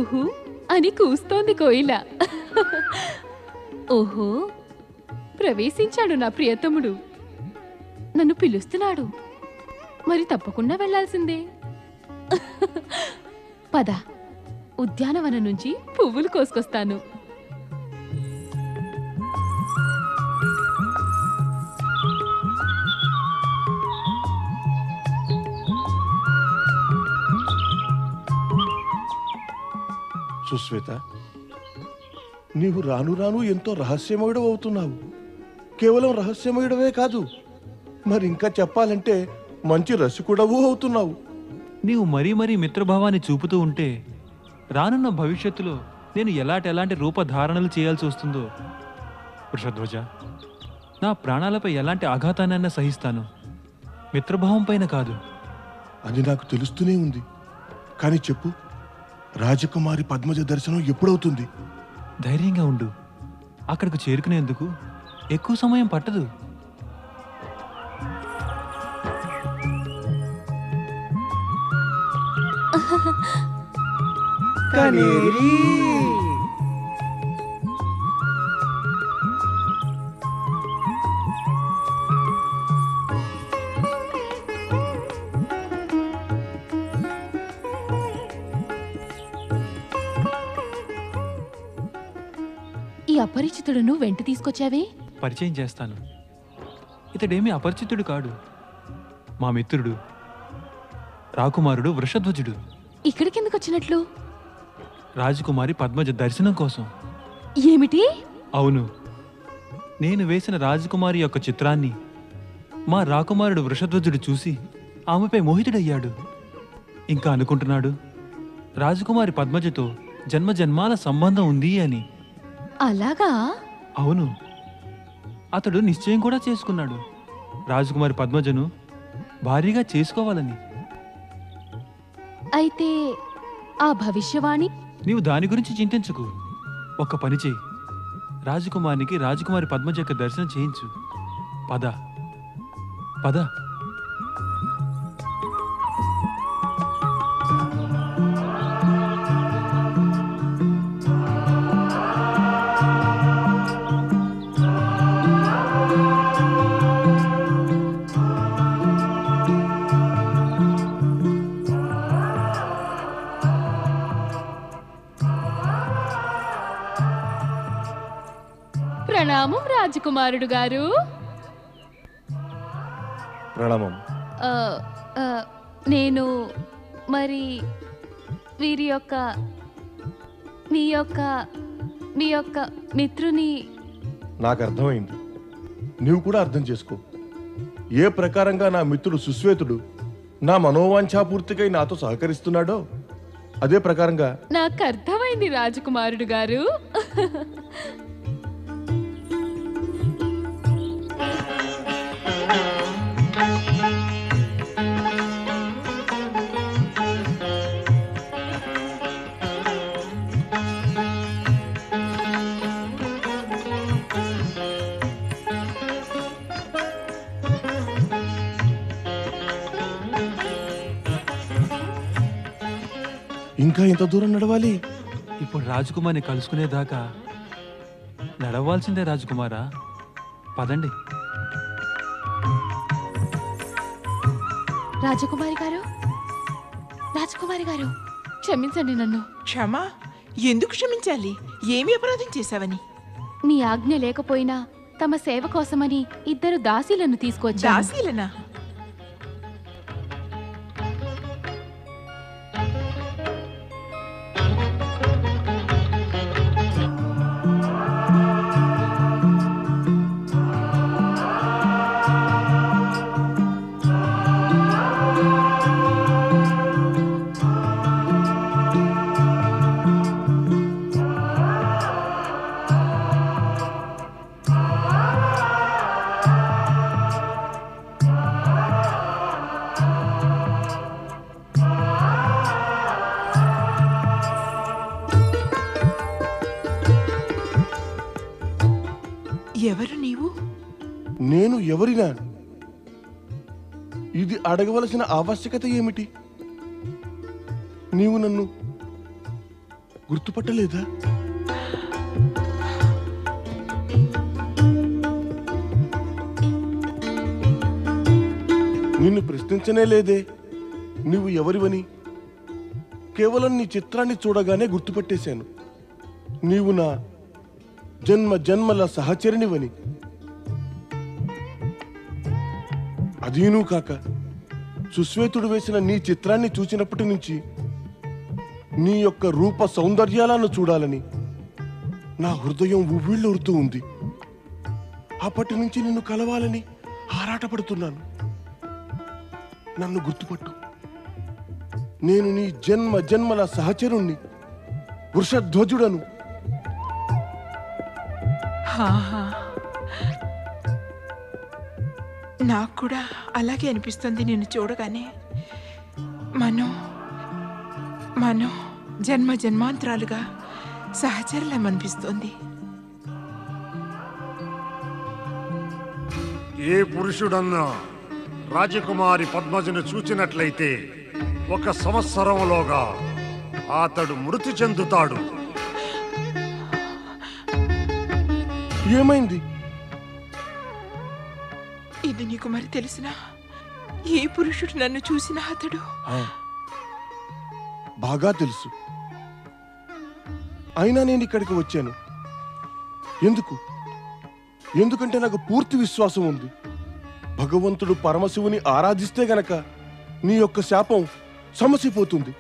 కుహు అని కూస్తోంది కోయిల. ఓహో, ప్రవేశించాడు నా ప్రియతముడు. నన్ను పిలుస్తున్నాడు. మరి తప్పకుండా వెళ్ళాల్సిందే. పద, ఉద్యానవనం నుంచి పువ్వులు కోసుకొస్తాను. సుశ్వేత, నీవు రాను రాను ఎంతో రహస్యమయుడు అవుతున్నావు. కేవలం రహస్యమయుడవే కాదు, మరి ఇంకా చెప్పాలంటే మంచి రసికుడవు అవుతున్నావు. నీవు మరీ మరీ మిత్రభావాన్ని చూపుతూ ఉంటే రానున్న భవిష్యత్తులో నేను ఎలాంటి రూపధారణలు చేయాల్సి వస్తుందో. వృషధ్వజ, నా ప్రాణాలపై ఎలాంటి ఆఘాతాన్నైనా సహిస్తాను, మిత్రభావం పైన కాదు. అది నాకు తెలుస్తూనే ఉంది. కానీ చెప్పు, రాజకుమారి పద్మజ దర్శనం ఎప్పుడవుతుంది? ధైర్యంగా ఉండు. అక్కడికి చేరుకునేందుకు ఎక్కువ సమయం పట్టదు. ఈ అపరిచితుడును వెంట తీసుకొచ్చావే? పరిచయం చేస్తాను. ఇతడేమీ అపరిచితుడు కాడు. మా మిత్రుడు రాకుమారుడు వృషధ్వజుడు. ఇక్కడికెందుకు వచ్చినట్లు? రాజకుమారి పద్మజ దర్శనం కోసం. ఏమిటి? అవును, నేను వేసిన రాజకుమారి యొక్క చిత్రాన్ని మా రాకుమారుడు వృషధ్వజుడు చూసి ఆమెపై మోహితుడయ్యాడు. ఇంకా అనుకుంటున్నాడు రాజకుమారి పద్మజతో జన్మజన్మాల సంబంధం ఉంది అని. అలాగా? అవును, అతడు నిశ్చయం కూడా చేసుకున్నాడు రాజకుమారి పద్మజను భారీగా చేసుకోవాలని. అయితే ఆ భవిష్యవాణి? నీవు దాని గురించి చింతించకు. ఒక్క పని చేయి, రాజకుమారికి రాజకుమారి పద్మజ యొక్క దర్శనం చేయించు. పద పద. ప్రణామం రాజకుమారుడు గారు. ప్రణామం. నేను మరి వీరి యొక్క మీ యొక్క మిత్రుని. నాకు అర్థమైంది. నీవు కూడా అర్థం చేసుకో. ఏ ప్రకారంగా నా మిత్రుడు సుశ్వేతుడు నా మనోవాంఛాపూర్తికై నాతో సహకరిస్తున్నాడో అదే ప్రకారంగా. నాకు అర్థమైంది రాజకుమారుడు గారు. ఇంకా ఎంత దూరం నడవాలి? ఇప్పుడు రాజకుమారిని కలుసుకునేదాకా నడవాల్సిందే రాజకుమారా. పదండి. రాజకుమారి గారు, రాజకుమారి గారు, క్షమించండి నన్ను. క్షమా? ఎందుకు క్షమించాలి? ఏమి అపరాధం చేశావని? మీ ఆజ్ఞ లేకపోయినా తమ సేవ కోసమని ఇద్దరు దాసీలను తీసుకొచ్చాను. దాసీలనా? ఎవరు నీవు? నేను ఎవరినా? ఇది అడగవలసిన ఆవశ్యకత ఏమిటి? నీవు నన్ను గుర్తుపట్టలేదా? నిన్ను ప్రశ్నించనే లేదే నువ్వు ఎవరివని. కేవలం నీ చిత్రాన్ని చూడగానే గుర్తుపట్టేశాను. నీవు నా జన్మ జన్మల సహచరినివని. అదీనూ కాక సుశ్వేతుడు వేసిన నీ చిత్రాన్ని చూసినప్పటి నుంచి నీ యొక్క రూప సౌందర్యాలను చూడాలని నా హృదయం ఉవ్విళ్ళూరుతూ ఉంది. అప్పటి నుంచి నిన్ను కలవాలని ఆరాటపడుతున్నాను. నన్ను గుర్తుపట్టు. నేను నీ జన్మ జన్మల సహచరుణ్ణి, వృషధ్వజుడను. నాకు కూడా అలాగే అనిపిస్తుంది నిన్ను చూడగానే. మనం జన్మ జన్మాంతరాలుగా సహచరులమనిపిస్తోంది. ఏ పురుషుడన్నా రాజకుమారి పద్మజను చూచినట్లయితే 1 సంవత్సరంలోగా అతడు మృతి చెందుతాడు. ఏమైంది? ఇది నీకు మరి తెలిసినా? ఏ పురుషుడు నన్ను చూసినా అతడు బాగా తెలుసు. అయినా నేను ఇక్కడికి వచ్చాను. ఎందుకంటే నాకు పూర్తి విశ్వాసం ఉంది. భగవంతుడు పరమశివుని ఆరాధిస్తే గనక నీ యొక్క శాపం సమసిపోతుంది.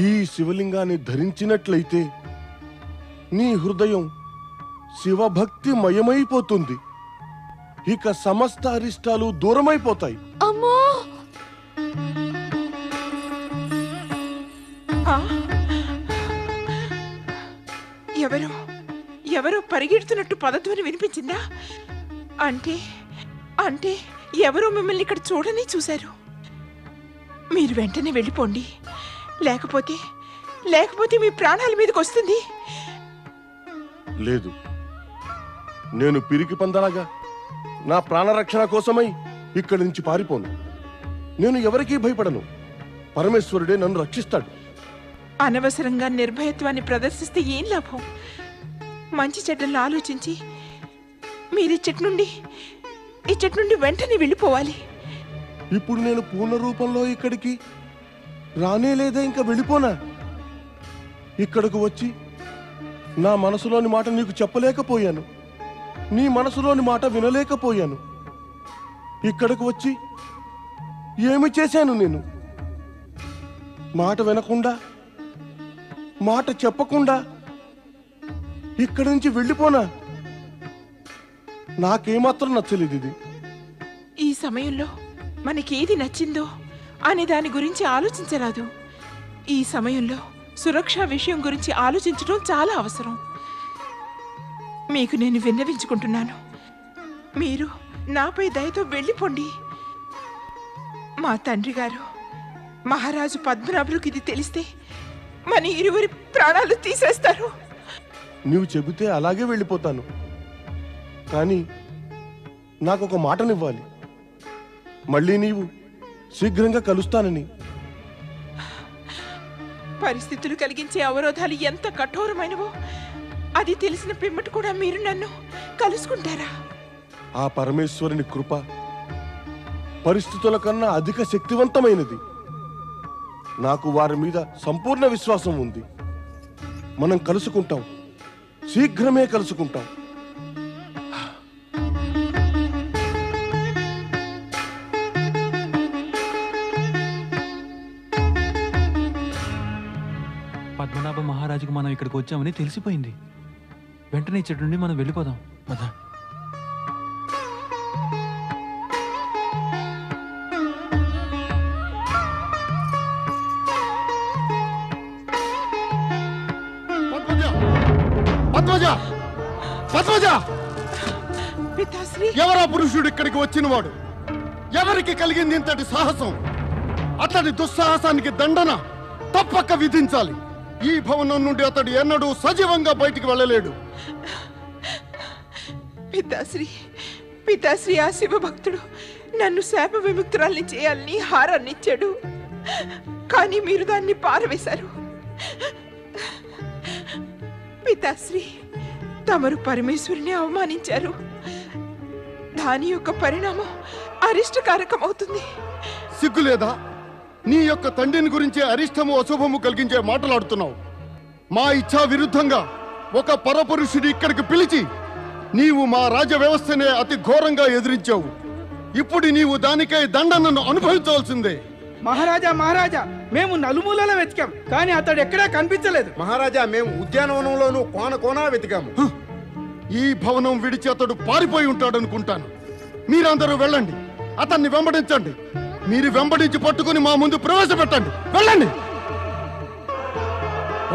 ఈ శివలింగాన్ని ధరించినట్లయితే నీ హృదయం శివభక్తి మయమైపోతుంది. ఇక సమస్త అరిష్టాలు దూరమైపోతాయి. అమ్మో! ఎవరో పరిగెడుతున్నట్టు పదధ్వని వినిపించిందా? అంటే ఎవరో మిమ్మల్ని ఇక్కడ చూడని చూశారు. మీరు వెంటనే వెళ్ళిపోండి, లేకపోతే మీ ప్రాణాల మీదకి వస్తుంది. లేదు, నేను పిరికి పందలాగా నా ప్రాణరక్షణ కోసమై ఇక్కడి నుంచి పారిపోను. నేను ఎవరికీ భయపడను. పరమేశ్వరుడే నన్ను రక్షిస్తాడు. అనవసరంగా నిర్భయత్వాన్ని ప్రదర్శిస్తే ఏం లాభం? మంచి చెడ్డలను ఆలోచించి మీరు ఈ చెట్టు నుండి వెంటనే వెళ్ళిపోవాలి. ఇప్పుడు నేను పూర్ణ రూపంలో ఇక్కడికి రానే లేదా? ఇంకా వెళ్ళిపోనా? ఇక్కడకు వచ్చి నా మనసులోని మాట నీకు చెప్పలేకపోయాను. నీ మనసులోని మాట వినలేకపోయాను. ఇక్కడకు వచ్చి ఏమి చేశాను? నేను మాట వినకుండా, మాట చెప్పకుండా ఇక్కడి నుంచి వెళ్ళిపోనా? నాకేమాత్రం నచ్చలేదు ఇది. ఈ సమయంలో మనకేది నచ్చిందో అనే దాని గురించి ఆలోచించరాదు. ఈ సమయంలో సురక్షా విషయం గురించి ఆలోచించడం చాలా అవసరం. మీకు నేను విన్నవించుకుంటున్నాను, మీరు నాపై దయతో వెళ్ళిపోండి. మా తండ్రి గారు మహారాజు పద్మనాభులకు ఇది తెలిస్తే మన ఇరువురి ప్రాణాలు తీసేస్తారు. నువ్వు చెబితే అలాగే వెళ్ళిపోతాను. కానీ నాకొక మాటనివ్వాలి. మళ్ళీ నీవు శీఘ్రంగా కలుస్తానని. పరిస్థితులు కలిగించే అవరోధాలు ఎంత కఠోరమైనవో అది తెలిసిన పిమ్మట కూడా మీరు నన్ను కలుసుకుంటారా? ఆ పరమేశ్వరుని కృప పరిస్థితుల కన్నా అధిక శక్తివంతమైనది. నాకు వారి మీద సంపూర్ణ విశ్వాసం ఉంది. మనం కలుసుకుంటాం, శీఘ్రమే కలుసుకుంటాం. పద్మనాభ మహారాజుకు మనం ఇక్కడికి వచ్చామని తెలిసిపోయింది. వెంటనే ఇచ్చటి నుండి మనం వెళ్ళిపోదాం. పద. ఎవరా పురుషుడు ఇక్కడికి వచ్చినవాడు? ఎవరికి కలిగింది ఇంతటి సాహసం? అతడి దుస్సాహసానికి దండన తప్పక విధించాలి. ఈ భవనం నుండి అతడు ఎన్నడూ సజీవంగా బయటికి వెళ్ళలేడు. పితాశ్రీ ఆ శివభక్తుడు నన్ను శాప విముక్తురాల్ని చేయాలని హారాన్ని ఇచ్చాడు. కానీ మీరు దాన్ని పారవేశారు. పితాశ్రీ, తమరు పరమేశ్వరుని అవమానించారు. దాని యొక్క పరిణామం అరిష్టకారకం అవుతుంది. సిగ్గులేదా? నీ యొక్క తండ్రిని గురించి అరిష్టము అశుభము కలిగించే మాటలాడుతున్నావు. మా ఇచ్ఛా విరుద్ధంగా ఒక పరపురుషుడి ఇక్కడికి పిలిచి నీవు మా రాజ్య వ్యవస్థనే అతి ఘోరంగా ఎదిరించావు. ఇప్పుడు నీవు దానికై దండనను అనుభవించవలసిందే. మహారాజా, మేము నలుమూలలా వెతికాం, కానీ అతడు ఎక్కడా కనిపించలేదు. మహారాజా, మేము ఉద్యానవనంలోనూ కోనా వెతికాము. ఈ భవనం విడిచి అతడు పారిపోయి ఉంటాడనుకుంటాను. మీరందరూ వెళ్ళండి, అతన్ని వెంబడించండి. మీరు వెంబడించి పట్టుకుని మా ముందు ప్రవేశపెట్టండి. వెళ్ళండి.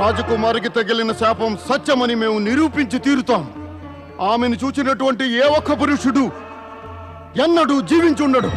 రాజకుమారికి తగిలిన శాపం సత్యమని మేము నిరూపించి తీరుతాం. ఆమెను చూచినటువంటి ఏ ఒక్క పురుషుడు ఎన్నడూ జీవించుండడు.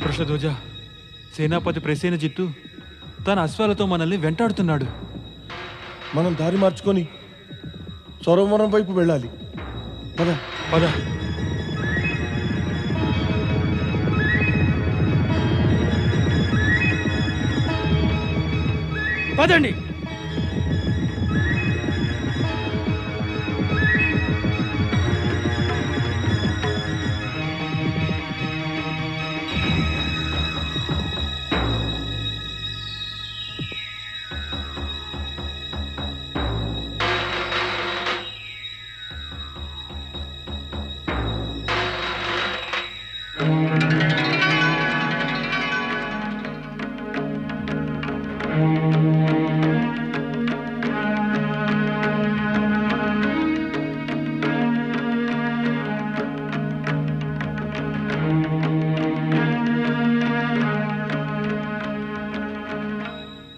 వృషధ్వజ, సేనాపతి ప్రసేనజిత్తు తన అశ్వాలతో మనల్ని వెంటాడుతున్నాడు. మనం దారి మార్చుకొని సరోవరం వైపు వెళ్ళాలి. పద పద. పదండి.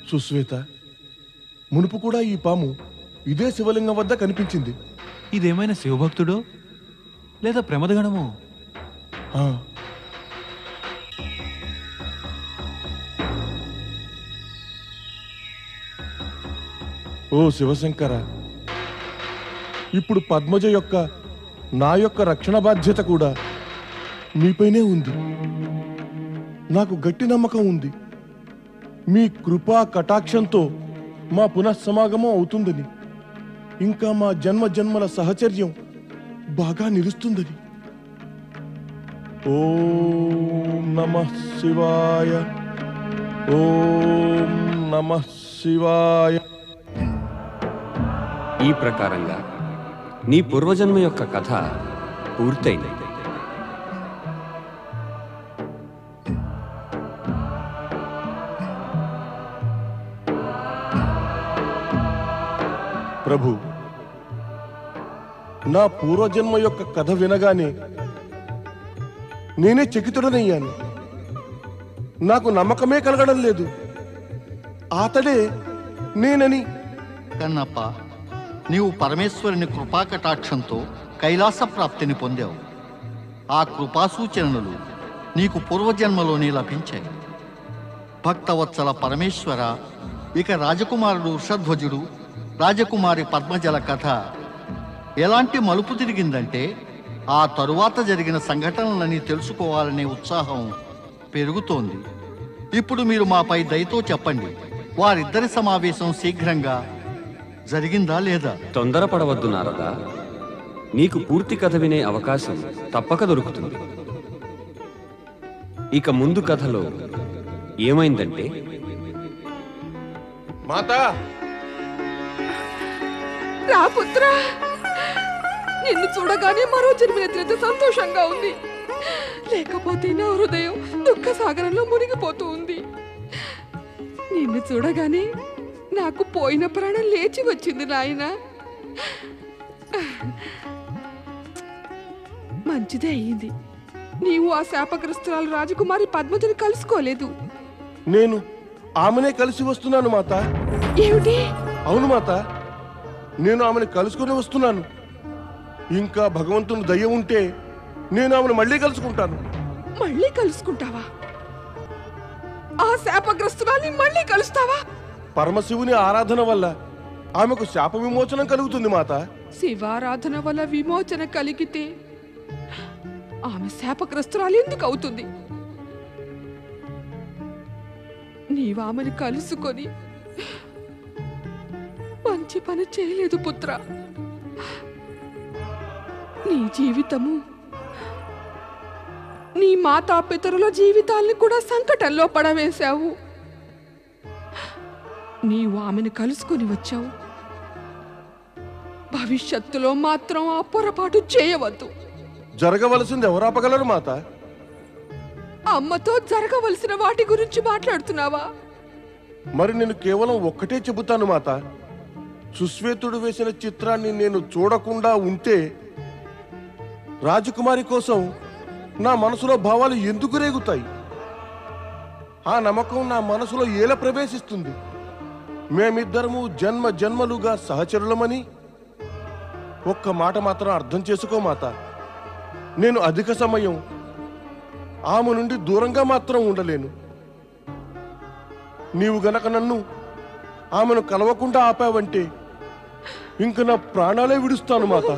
సుశ్వేత, మునుపు కూడా ఈ పాము ఇదే శివలింగం వద్ద కనిపించింది. ఇదేమైనా శివభక్తుడో లేదా ప్రమదగణమో? ఓ శివశంకర, ఇప్పుడు పద్మజ యొక్క నా యొక్క రక్షణ బాధ్యత కూడా మీపైనే ఉంది. నాకు గట్టి నమ్మకం ఉంది మీ కృపా కటాక్షంతో మా పునఃసమాగమం అవుతుందని, ఇంకా మా జన్మ జన్మల సహచర్యం బాగా నిలుస్తుందని. ఓం నమః శివాయ, ఓం నమః శివాయ. ఈ ప్రకారంగా నీ పూర్వజన్మ యొక్క కథ పూర్తయింది. ప్రభు, నా పూర్వజన్మ యొక్క కథ వినగానే నేనే చకితుడనయ్యాను. నాకు నమ్మకమే కలగడం లేదు. అతడే నేనని. కన్నప్ప, నీవు పరమేశ్వరుని కృపాకటాక్షంతో కైలాస ప్రాప్తిని పొందావు. ఆ కృపాసూచనలు నీకు పూర్వజన్మలోనే లభించాయి. భక్తవత్సల పరమేశ్వర, ఇక రాజకుమారుడు వృషధ్వజుడు, రాజకుమారి పద్మజల కథ ఎలాంటి మలుపు తిరిగిందంటే, ఆ తరువాత జరిగిన సంఘటనలని తెలుసుకోవాలనే ఉత్సాహం పెరుగుతోంది. ఇప్పుడు మీరు మాపై దయతో చెప్పండి, వారిద్దరి సమావేశం శీఘ్రంగా జరిగిందా లేదా? తొందరపడవద్దు నారదా, నీకు పూర్తి కథ వినే అవకాశం తప్పక దొరుకుతుంది. ఇక ముందు కథలో ఏమైందంటే, మాతా, రా పుత్రా, నిన్ను చూడగానే మరో జన్మనెత్తినంత సంతోషంగా ఉంది. లేకపోతే నా హృదయం దుఃఖ సాగరంలో మునిగిపోతూ ఉంది. నిన్ను చూడగానే నాకు పోయిన ప్రాణం లేచి వచ్చింది నాయన. మంచిదే అయ్యింది నీవు ఆ శాపగ్రస్తురాలు రాజకుమారి పద్మతిని కలుసుకోలేదు. నేను ఆమెనే కలిసి వస్తున్నాను మాత. ఏమిటి? అవును మాత, నేను ఆమెను కలుసుకుని వస్తున్నాను. ఇంకా భగవంతుని దయ ఉంటే నేను ఆమెను మళ్ళీ కలుసుకుంటాను. మళ్ళీ కలుసుకుంటావా? ఆ శాపగ్రస్తురాల్ని మళ్ళీ కలుస్తావా? పరమశివుని ఆరాధన వల్ల ఆమెకు శాప విమోచనం కలుగుతుంది మాత. శివారాధన వల్ల విమోచన కలిగితే ఆమె శాపగ్రస్తురాలు ఎందుకు అవుతుంది? నీవామెను కలుసుకొని మంచి పని చేయలేదు పుత్ర. నీ జీవితము, నీ మాతాపితరుల జీవితాల్ని కూడా సంకటంలో పడవేశావు. నీవు ఆమెను కలుసుకొని వచ్చావు. భవిష్యత్తులో మాత్రం ఆ పొరపాటు చేయవద్దు. జరగవలసింది ఎవరు ఆపగలరు మాత? అమ్మతో జరగవలసిన వాటి గురించి మాట్లాడుతున్నావా? మరి నేను కేవలం ఒక్కటే చెబుతాను మాత. సుశ్వేతుడు వేసిన చిత్రాన్ని నేను చూడకుండా ఉంటే రాజకుమారి కోసం నా మనసులో భావాలు ఎందుకు రేగుతాయి? ఆ నమ్మకం నా మనసులో ఏల ప్రవేశిస్తుంది. మేమిద్దరము జన్మ జన్మలుగా సహచరులమని. ఒక్క మాట మాత్రం అర్థం చేసుకో మాత. నేను అధిక సమయం ఆమె నుండి దూరంగా మాత్రం ఉండలేను. నీవు గనక నన్ను ఆమెను కలవకుండా ఆపావంటే ఇంక నా ప్రాణాలే విడుస్తాను మాత.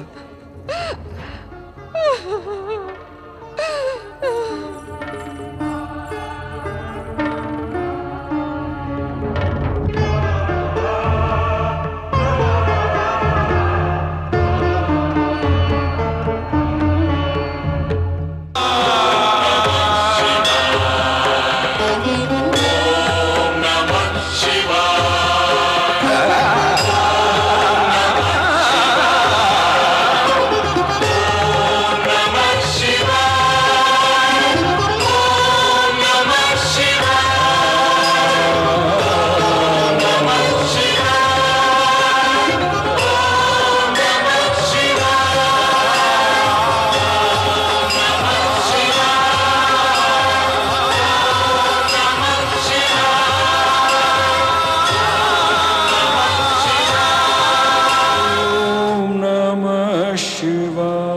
Shiva.